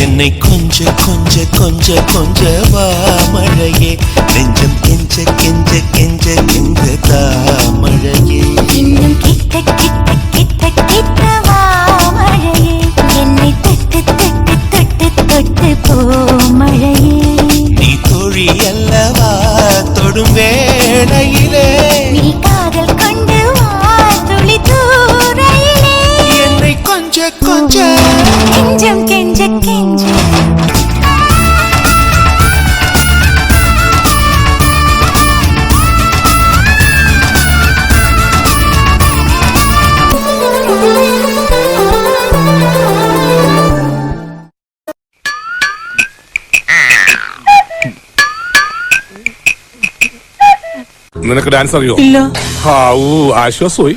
என்னை கொஞ்ச கொஞ்ச கொஞ்ச கொஞ்ச வா மழையே நெஞ்சம் கெஞ்ச கெஞ்ச கெஞ்ச கெஞ்ச தா மழையே இன்னும் கிட்ட கிட்ட கிட்ட கிட்ட வா மழையே என்னை தொட்டு தொட்டு தொட்டு தொட்டு போ மழையே நீ தோழி அல்லவா தொடும் வேளையிலே நீ காதல் கொண்டு வா துளி தூரையிலே என்னை கொஞ்ச கொஞ்ச கெஞ்சம் கெஞ்ச கெஞ்ச നിനക്ക് ഡാൻസ് അറിയോ? ഇല്ല. ഹാവൂ ആശ്വാസമായി.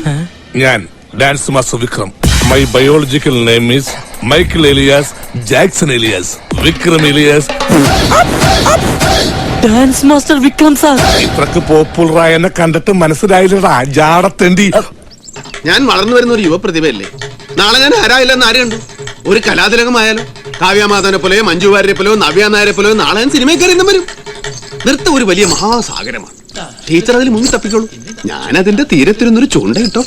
ഞാൻ dance master Vikram. My biological name is Michael alias Jackson alias Vikram alias. Dance master Vikram sir. ഇത്രക്ക് പോപ്പുലറായ എന്നെ കണ്ടിട്ട് മനസ്സിലായില്ലടാ ജാടത്തേണ്ടി. ഞാൻ വളർന്നു വരുന്ന ഒരു യുവപ്രതിഭയല്ലേ. നാളെ ഞാൻ ആരായില്ലെന്ന് ആര് കണ്ടു? ഒരു കലാതിലകമായാലോ, കാവ്യമാധവനെ പോലെയോ മഞ്ജു വാര്യരെ പോലെയോ നവ്യ നായരെ പോലെയോ നാളെ ഞാൻ സിനിമയിൽ കയറി വരും. നൃത്തം ഒരു വലിയ മഹാസാഗരമാണ്. ടീച്ചർ അതിൽ മുങ്ങി തപ്പിക്കോളൂ. ഞാൻ അതിന്റെ തീരത്തിരുന്നൊരു ചൂണ്ട കിട്ടോ.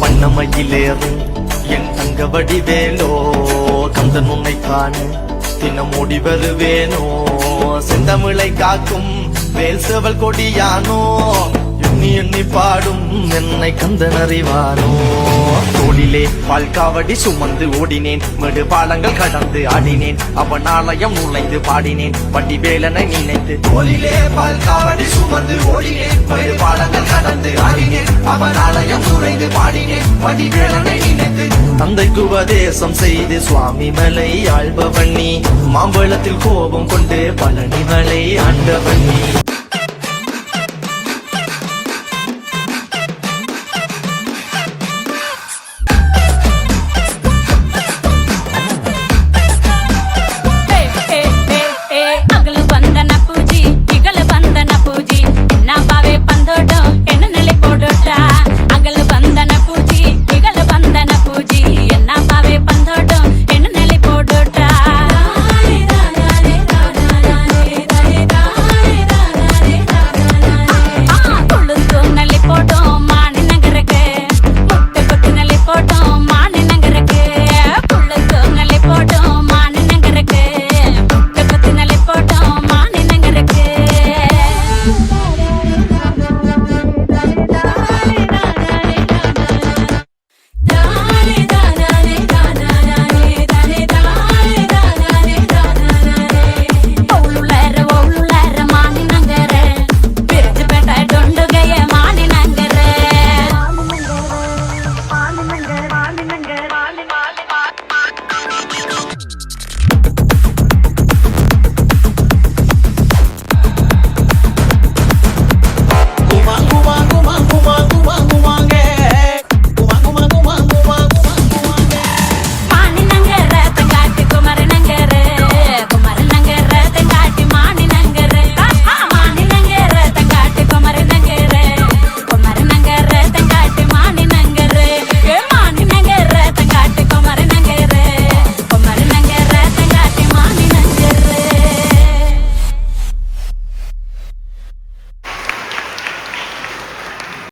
வண்ணமயிலேறும் என் தங்க வடிவேலோ கந்தன் உன்னை காண தினம் ஓடி வருவேனோ செந்தமிழை காக்கும் வேல் செவல் கொடியானோ எண்ணி எண்ணி பாடும் என்னை கந்தன் அறிவானோ தோளிலே பால்காவடி சுமந்து ஓடினேன் மேடு பாலங்கள் கடந்து ஆடினேன் அவன் ஆலயம் நுழைந்து பாடினேன் வடிவேலனை நினைத்து தோளிலே பால்காவடி சுமந்து ஓடினேன் மேடு பாலங்கள் கடந்து ஆடினேன் அவன் ஆலயம் நுழைந்து பாடினேன் வடிவேலனை நினைத்து தந்தைக்கு உபதேசம் செய்து சுவாமி மலை ஆள்பவன் நீ மாம்பழத்தில் கோபம் கொண்டு பழனி மலை ஆண்டவன் நீ